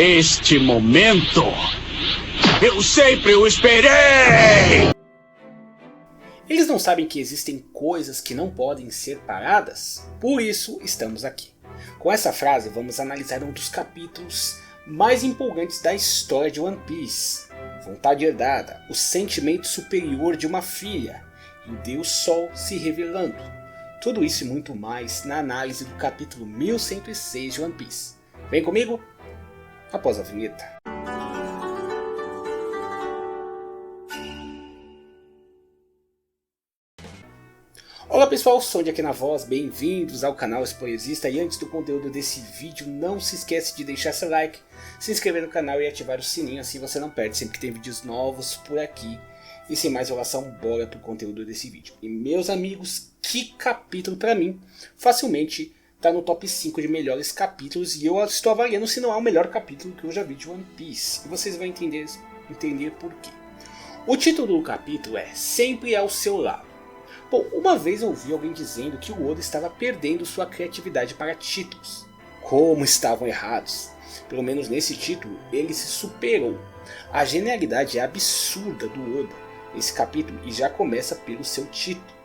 Este momento, eu sempre o esperei! Eles não sabem que existem coisas que não podem ser paradas? Por isso estamos aqui. Com essa frase vamos analisar um dos capítulos mais empolgantes da história de One Piece. Vontade herdada, o sentimento superior de uma filha e o Deus Sol se revelando. Tudo isso e muito mais na análise do capítulo 1106 de One Piece. Vem comigo? Após a vinheta. Olá pessoal, Sonde aqui na voz, bem-vindos ao canal Spoilersista. E antes do conteúdo desse vídeo, não se esquece de deixar seu like, se inscrever no canal e ativar o sininho, assim você não perde sempre que tem vídeos novos por aqui. E sem mais enrolação, bora pro conteúdo desse vídeo. E meus amigos, que capítulo pra mim, facilmente tá no top 5 de melhores capítulos. E eu estou avaliando se não é o melhor capítulo que eu já vi de One Piece. E vocês vão entender por quê. O título do capítulo é Sempre ao Seu Lado. Bom, uma vez ouvi alguém dizendo que o Oda estava perdendo sua criatividade para títulos. Como estavam errados. Pelo menos nesse título, ele se superou. A genialidade é absurda do Oda nesse capítulo e já começa pelo seu título.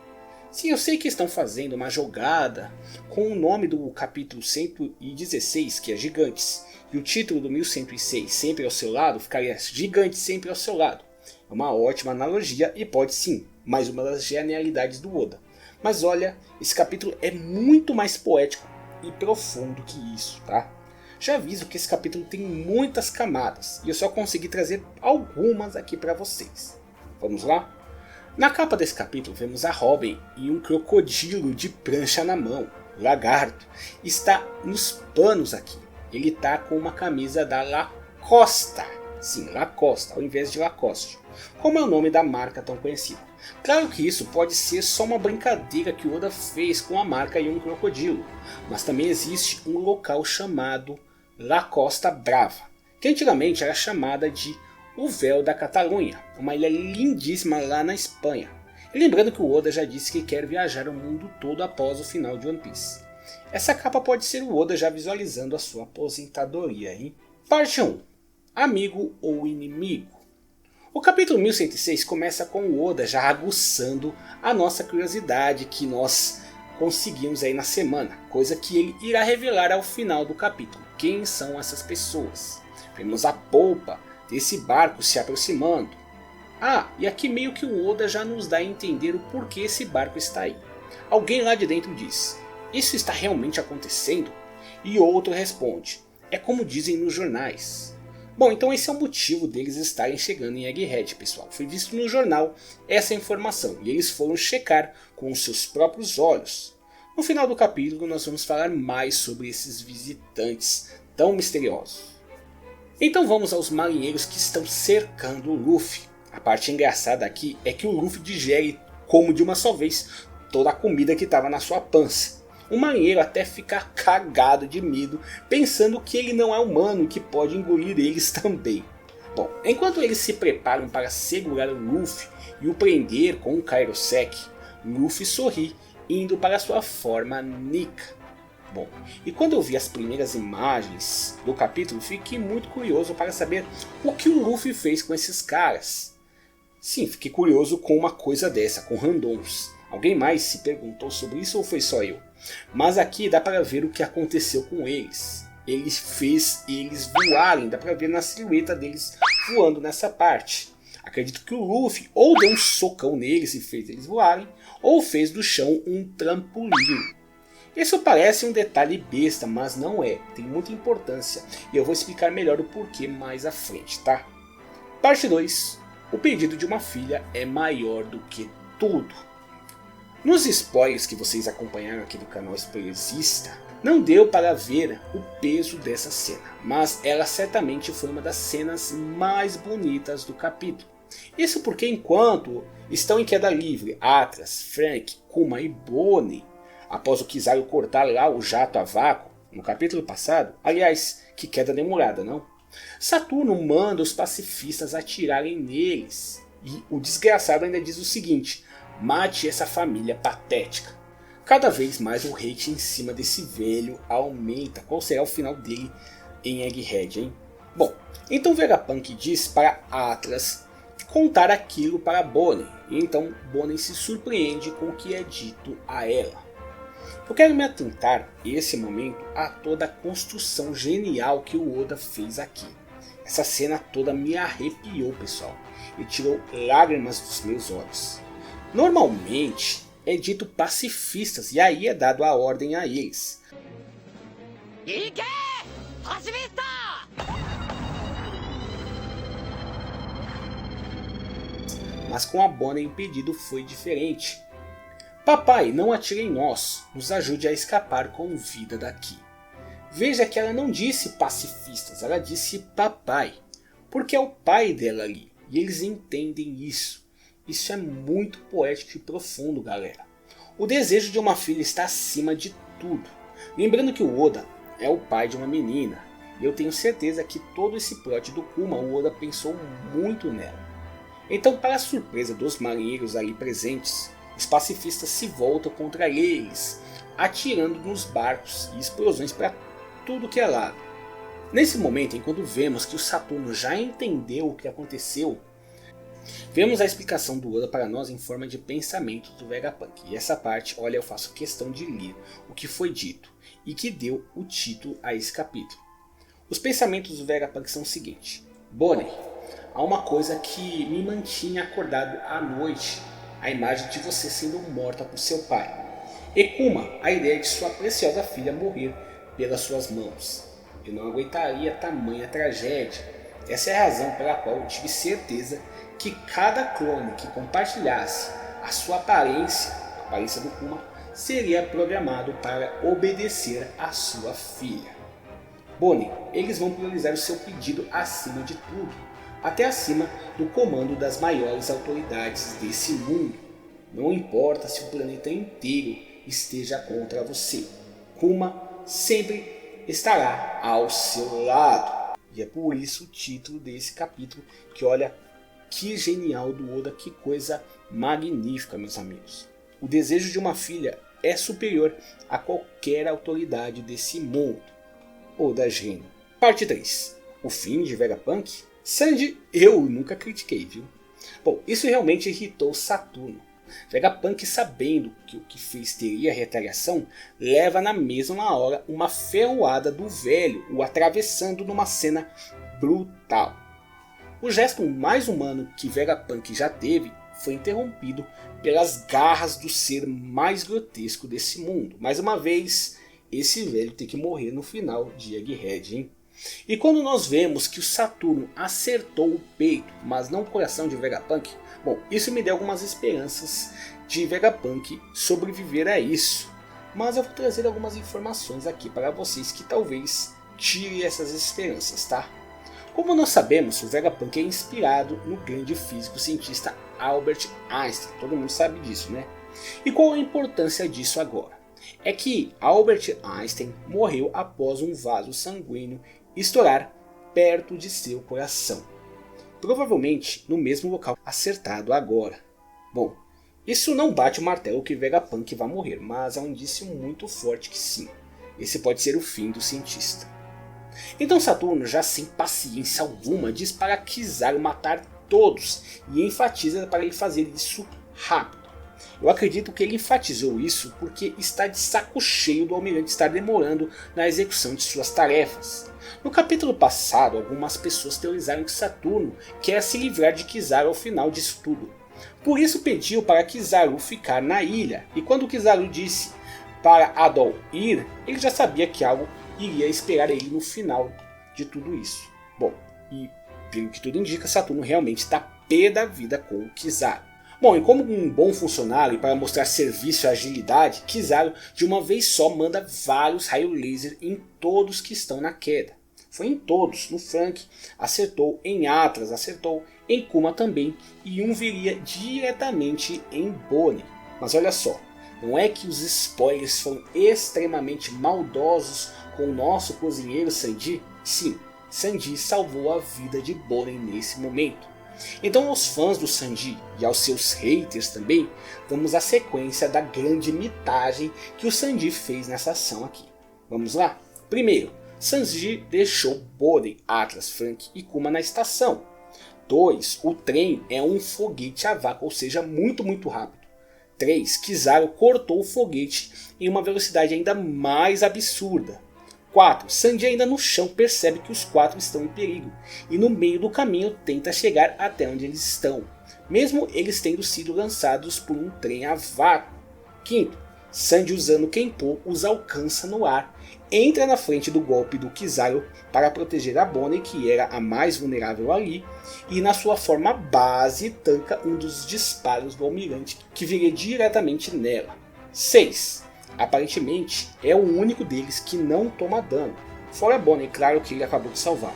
Sim, eu sei que estão fazendo uma jogada com o nome do capítulo 116, que é Gigantes, e o título do 1106, Sempre ao Seu Lado, ficaria Gigantes Sempre ao Seu Lado. É uma ótima analogia e pode sim, mais uma das genialidades do Oda. Mas olha, esse capítulo é muito mais poético e profundo que isso, tá? Já aviso que esse capítulo tem muitas camadas e eu só consegui trazer algumas aqui para vocês. Vamos lá? Na capa desse capítulo vemos a Robin e um crocodilo de prancha na mão, Lagarto, está nos panos aqui. Ele está com uma camisa da Lacosta, sim, Lacosta, ao invés de Lacoste, como é o nome da marca tão conhecida. Claro que isso pode ser só uma brincadeira que o Oda fez com a marca e um crocodilo, mas também existe um local chamado La Costa Brava, que antigamente era chamada de o Véu da Catalunha, uma ilha lindíssima lá na Espanha. E lembrando que o Oda já disse que quer viajar o mundo todo após o final de One Piece. Essa capa pode ser o Oda já visualizando a sua aposentadoria, hein? Parte 1. Amigo ou inimigo? O capítulo 1106 começa com o Oda já aguçando a nossa curiosidade que nós conseguimos aí na semana, coisa que ele irá revelar ao final do capítulo. Quem são essas pessoas? Vemos a polpa desse barco se aproximando. Ah, e aqui meio que o Oda já nos dá a entender o porquê esse barco está aí. Alguém lá de dentro diz, isso está realmente acontecendo? E outro responde, é como dizem nos jornais. Bom, então esse é o motivo deles estarem chegando em Egghead, pessoal. Foi visto no jornal essa informação e eles foram checar com os seus próprios olhos. No final do capítulo nós vamos falar mais sobre esses visitantes tão misteriosos. Então vamos aos marinheiros que estão cercando o Luffy. A parte engraçada aqui é que o Luffy digere, como de uma só vez, toda a comida que estava na sua pança. O marinheiro até fica cagado de medo, pensando que ele não é humano e que pode engolir eles também. Bom, enquanto eles se preparam para segurar o Luffy e o prender com o Kairosek, Luffy sorri, indo para sua forma Nika. Bom, e quando eu vi as primeiras imagens do capítulo, fiquei muito curioso para saber o que o Luffy fez com esses caras. Sim, fiquei curioso com uma coisa dessa, com randoms. Alguém mais se perguntou sobre isso ou foi só eu? Mas aqui dá para ver o que aconteceu com eles. Ele fez eles voarem, dá para ver na silhueta deles voando nessa parte. Acredito que o Luffy ou deu um socão neles e fez eles voarem, ou fez do chão um trampolim. Isso parece um detalhe besta, mas não é, tem muita importância e eu vou explicar melhor o porquê mais à frente, tá? Parte 2. O pedido de uma filha é maior do que tudo. Nos spoilers que vocês acompanharam aqui do canal Spoilersista, não deu para ver o peso dessa cena, mas ela certamente foi uma das cenas mais bonitas do capítulo. Isso porque enquanto estão em queda livre Atlas, Frank, Kuma e Bonnie, após o Kizaru cortar lá o jato a vácuo, no capítulo passado, aliás, que queda demorada, não? Saturno manda os pacifistas atirarem neles, e o desgraçado ainda diz o seguinte, mate essa família patética. Cada vez mais o hate em cima desse velho aumenta, qual será o final dele em Egghead, hein? Bom, então Vegapunk diz para Atlas contar aquilo para Bonnie, e então Bonnie se surpreende com o que é dito a ela. Eu quero me atentar nesse momento a toda a construção genial que o Oda fez aqui. Essa cena toda me arrepiou, pessoal, e tirou lágrimas dos meus olhos. Normalmente é dito pacifistas, e aí é dado a ordem a eles. Mas com a Bonnie impedido foi diferente. Papai, não atire em nós, nos ajude a escapar com vida daqui. Veja que ela não disse pacifistas, ela disse papai, porque é o pai dela ali, e eles entendem isso. Isso é muito poético e profundo, galera. O desejo de uma filha está acima de tudo. Lembrando que o Oda é o pai de uma menina, e eu tenho certeza que todo esse plot do Kuma, o Oda pensou muito nela. Então, para a surpresa dos marinheiros ali presentes, os pacifistas se voltam contra eles, atirando nos barcos e explosões para tudo que é lado. Nesse momento, enquanto vemos que o Saturno já entendeu o que aconteceu, vemos a explicação do Oda para nós em forma de pensamento do Vegapunk. E essa parte, olha, eu faço questão de ler o que foi dito e que deu o título a esse capítulo. Os pensamentos do Vegapunk são o seguinte: Bonnie, há uma coisa que me mantinha acordado à noite, a imagem de você sendo morta por seu pai. E Kuma, a ideia de sua preciosa filha morrer pelas suas mãos. Eu não aguentaria tamanha tragédia. Essa é a razão pela qual eu tive certeza que cada clone que compartilhasse a sua aparência, a aparência do Kuma, seria programado para obedecer a sua filha. Bonnie, eles vão priorizar o seu pedido acima de tudo, até acima do comando das maiores autoridades desse mundo. Não importa se o planeta inteiro esteja contra você, Kuma sempre estará ao seu lado. E é por isso o título desse capítulo, que olha que genial do Oda, que coisa magnífica, meus amigos. O desejo de uma filha é superior a qualquer autoridade desse mundo. Oda gênio. Parte 3. O fim de Vegapunk? Sanji, eu nunca critiquei, viu? Bom, isso realmente irritou Saturno. Vegapunk, sabendo que o que fez teria retaliação, leva na mesma hora uma ferroada do velho, o atravessando numa cena brutal. O gesto mais humano que Vegapunk já teve foi interrompido pelas garras do ser mais grotesco desse mundo. Mais uma vez, esse velho tem que morrer no final de Egghead, hein? E quando nós vemos que o Saturno acertou o peito, mas não o coração de Vegapunk, bom, isso me deu algumas esperanças de Vegapunk sobreviver a isso. Mas eu vou trazer algumas informações aqui para vocês que talvez tirem essas esperanças, tá? Como nós sabemos, o Vegapunk é inspirado no grande físico cientista Albert Einstein, todo mundo sabe disso, né? E qual a importância disso agora? É que Albert Einstein morreu após um vaso sanguíneo estourar perto de seu coração. Provavelmente no mesmo local acertado agora. Bom, isso não bate o martelo que Vegapunk vai morrer, mas é um indício muito forte que sim, esse pode ser o fim do cientista. Então Saturno, já sem paciência alguma, diz para Kizaru matar todos e enfatiza para ele fazer isso rápido. Eu acredito que ele enfatizou isso porque está de saco cheio do almirante estar demorando na execução de suas tarefas. No capítulo passado, algumas pessoas teorizaram que Saturno quer se livrar de Kizaru ao final disso tudo. Por isso pediu para Kizaru ficar na ilha, e quando Kizaru disse para Adol ir, ele já sabia que algo iria esperar ele no final de tudo isso. Bom, e pelo que tudo indica, Saturno realmente está pé da vida com o Kizaru. Bom, e como um bom funcionário e para mostrar serviço e agilidade, Kizaru de uma vez só manda vários raios laser em todos que estão na queda. Foi em todos, no Frank, acertou em Atlas, acertou em Kuma também, e um viria diretamente em Bonnie. Mas olha só, não é que os spoilers foram extremamente maldosos com o nosso cozinheiro Sanji? Sim, Sanji salvou a vida de Bonnie nesse momento. Então aos fãs do Sanji e aos seus haters também, vamos à sequência da grande mitagem que o Sanji fez nessa ação aqui. Vamos lá? Primeiro, Sanji deixou Bonnie, Atlas, Franky e Kuma na estação. 2. O trem é um foguete a vácuo, ou seja, muito rápido. 3. Kizaru cortou o foguete em uma velocidade ainda mais absurda. 4. Sanji ainda no chão percebe que os 4 estão em perigo e no meio do caminho tenta chegar até onde eles estão, mesmo eles tendo sido lançados por um trem a vácuo. 5. Sanji usando Kenpo os alcança no ar, entra na frente do golpe do Kizaru para proteger a Bonnie, que era a mais vulnerável ali, e na sua forma base tanca um dos disparos do almirante que viria diretamente nela. 6. Aparentemente é o único deles que não toma dano, fora a Bonnie, claro, que ele acabou de salvar.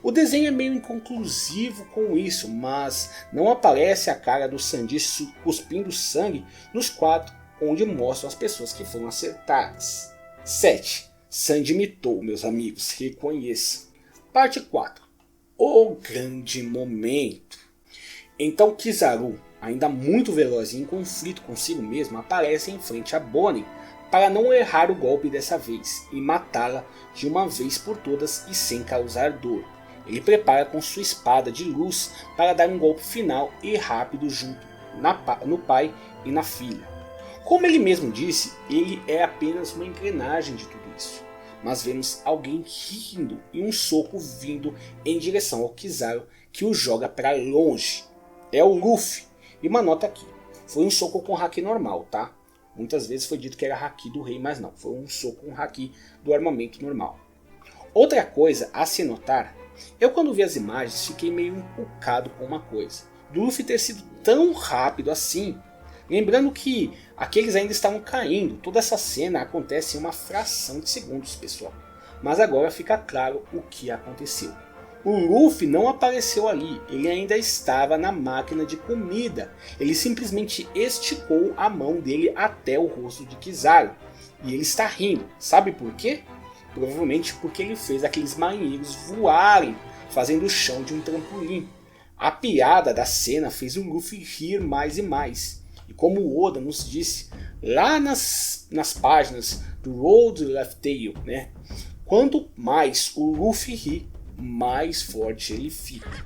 O desenho é meio inconclusivo com isso, mas não aparece a cara do Sanji cuspindo sangue nos quadros onde mostram as pessoas que foram acertadas. 7. Sanji mitou, meus amigos, reconheçam. Parte 4. O grande momento. Então Kizaru, ainda muito veloz e em conflito consigo mesmo, aparece em frente a Bonnie para não errar o golpe dessa vez e matá-la de uma vez por todas e sem causar dor. Ele prepara com sua espada de luz para dar um golpe final e rápido junto no pai e na filha. Como ele mesmo disse, ele é apenas uma engrenagem de tudo isso. Mas vemos alguém rindo e um soco vindo em direção ao Kizaru, que o joga para longe. É o Luffy. E uma nota aqui, foi um soco com haki normal, tá? Muitas vezes foi dito que era haki do rei, mas não, foi um soco com haki do armamento normal. Outra coisa a se notar, eu quando vi as imagens fiquei meio encucado com uma coisa. Do Luffy ter sido tão rápido assim. Lembrando que aqueles ainda estavam caindo, toda essa cena acontece em uma fração de segundos, pessoal. Mas agora fica claro o que aconteceu. O Luffy não apareceu ali, ele ainda estava na máquina de comida. Ele simplesmente esticou a mão dele até o rosto de Kizaru. E ele está rindo, sabe por quê? Provavelmente porque ele fez aqueles marinheiros voarem, fazendo o chão de um trampolim. A piada da cena fez o Luffy rir mais e mais. E como o Oda nos disse lá nas páginas do Road Left Tail, né? Quanto mais o Luffy ri, mais forte ele fica.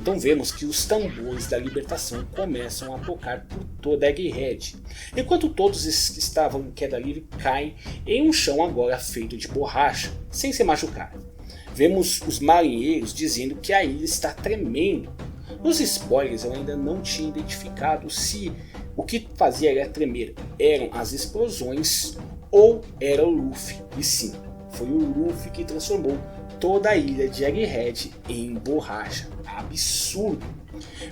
Então vemos que os tambores da libertação começam a tocar por toda a Egghead, enquanto todos que estavam em queda livre caem em um chão agora feito de borracha, sem se machucar. Vemos os marinheiros dizendo que a ilha está tremendo. Nos spoilers eu ainda não tinha identificado se o que fazia ela tremer eram as explosões ou era o Luffy. E sim, foi o Luffy que transformou toda a ilha de Egghead em borracha. Absurdo!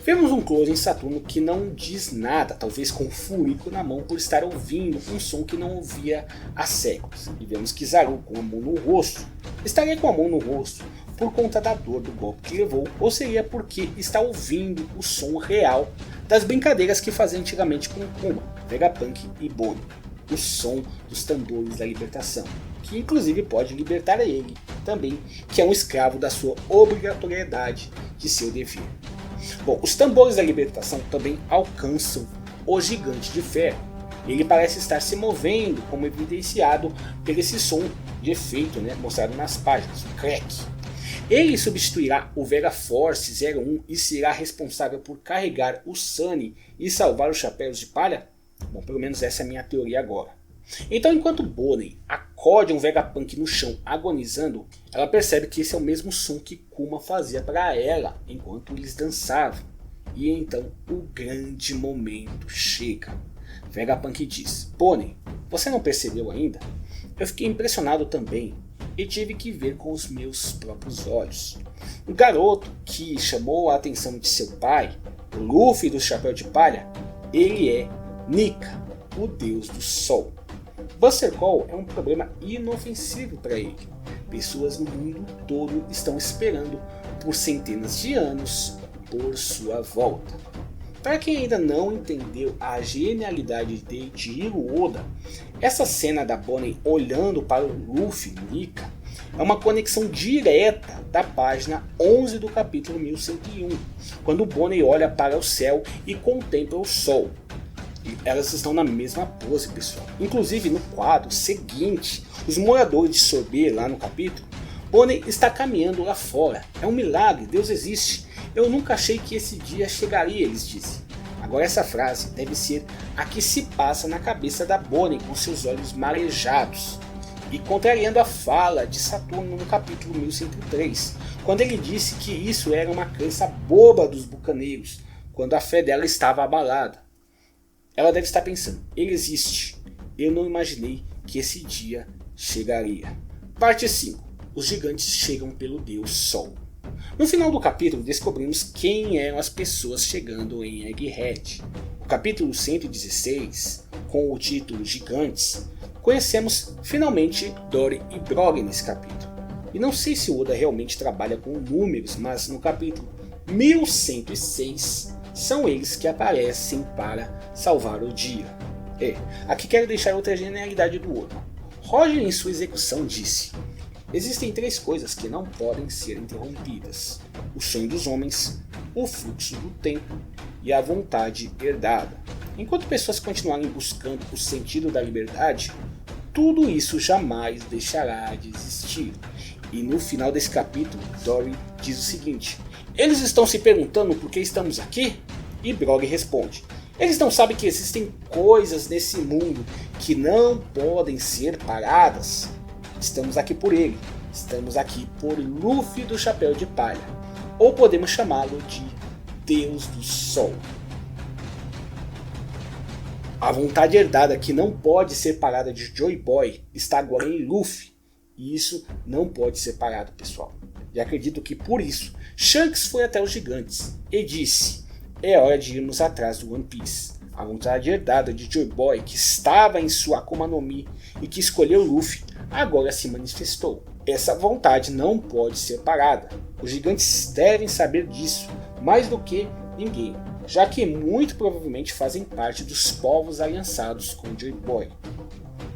Vemos um close em Saturno que não diz nada, talvez com o furico na mão por estar ouvindo um som que não ouvia há séculos. E vemos Kizaru com a mão no rosto. Estaria com a mão no rosto por conta da dor do golpe que levou, ou seria porque está ouvindo o som real das brincadeiras que fazia antigamente com Kuma, Vegapunk e Bonnie. O som dos tambores da libertação, que inclusive pode libertar ele também, que é um escravo da sua obrigatoriedade de seu dever. Bom, os tambores da libertação também alcançam o gigante de ferro. Ele parece estar se movendo, como evidenciado por esse som de efeito, né, mostrado nas páginas, o crack. Ele substituirá o Vega Force 01 e será responsável por carregar o Sunny e salvar os Chapéus de Palha? Bom, pelo menos essa é a minha teoria agora. Então, enquanto Bonnie acode um Vegapunk no chão agonizando, ela percebe que esse é o mesmo som que Kuma fazia para ela enquanto eles dançavam. E então o grande momento chega. Vegapunk diz: Bonnie, você não percebeu ainda? Eu fiquei impressionado também e tive que ver com os meus próprios olhos. O garoto que chamou a atenção de seu pai, o Luffy do Chapéu de Palha, ele é Nika, o deus do sol. Buster Call é um problema inofensivo para ele. Pessoas no mundo todo estão esperando por centenas de anos por sua volta. Para quem ainda não entendeu a genialidade de Eiichiro Oda, essa cena da Bonnie olhando para o Luffy Nika é uma conexão direta da página 11 do capítulo 1101, quando Bonnie olha para o céu e contempla o sol. Elas estão na mesma pose, pessoal. Inclusive no quadro seguinte, os moradores de Sorbet lá no capítulo Bonnie está caminhando lá fora. É um milagre, Deus existe. Eu nunca achei que esse dia chegaria, eles dizem. Agora essa frase deve ser a que se passa na cabeça da Bonnie com seus olhos marejados. E contrariando a fala de Saturno no capítulo 1103, quando ele disse que isso era uma crença boba dos bucaneiros, quando a fé dela estava abalada. Ela deve estar pensando, ele existe, eu não imaginei que esse dia chegaria. Parte 5. Os gigantes chegam pelo Deus Sol. No final do capítulo descobrimos quem eram as pessoas chegando em Egghead. No capítulo 116, com o título Gigantes, conhecemos finalmente Dory e Brog nesse capítulo. E não sei se o Oda realmente trabalha com números, mas no capítulo 1106 são eles que aparecem para salvar o dia. Aqui quero deixar outra genialidade do Oda. Roger em sua execução disse: existem 3 coisas que não podem ser interrompidas: o sonho dos homens, o fluxo do tempo e a vontade herdada. Enquanto pessoas continuarem buscando o sentido da liberdade, tudo isso jamais deixará de existir. E no final desse capítulo, Dory diz o seguinte: eles estão se perguntando por que estamos aqui? E Brog responde: eles não sabem que existem coisas nesse mundo que não podem ser paradas. Estamos aqui por ele. Estamos aqui por Luffy do Chapéu de Palha. Ou podemos chamá-lo de Deus do Sol. A vontade herdada que não pode ser parada de Joy Boy está agora em Luffy. E isso não pode ser parado, pessoal. E acredito que por isso Shanks foi até os gigantes e disse: é hora de irmos atrás do One Piece. A vontade herdada de Joy Boy, que estava em sua Akuma no Mi e que escolheu Luffy, agora se manifestou. Essa vontade não pode ser parada. Os gigantes devem saber disso mais do que ninguém, já que muito provavelmente fazem parte dos povos aliançados com Joy Boy.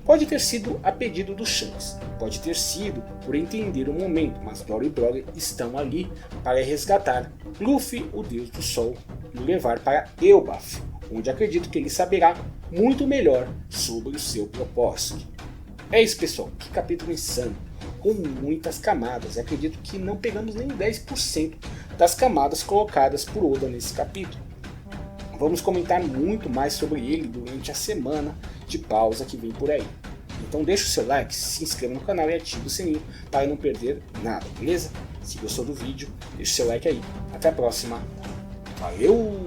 Pode ter sido a pedido do Shanks, pode ter sido por entender o momento, mas Dory e Brog estão ali para resgatar Luffy, o Deus do Sol, e o levar para Elbaf, onde acredito que ele saberá muito melhor sobre o seu propósito. É isso, pessoal, que capítulo insano, com muitas camadas. Acredito que não pegamos nem 10% das camadas colocadas por Oda nesse capítulo. Vamos comentar muito mais sobre ele durante a semana de pausa que vem por aí. Então deixa o seu like, se inscreva no canal e ative o sininho para não perder nada, beleza? Se gostou do vídeo, deixa o seu like aí. Até a próxima. Valeu!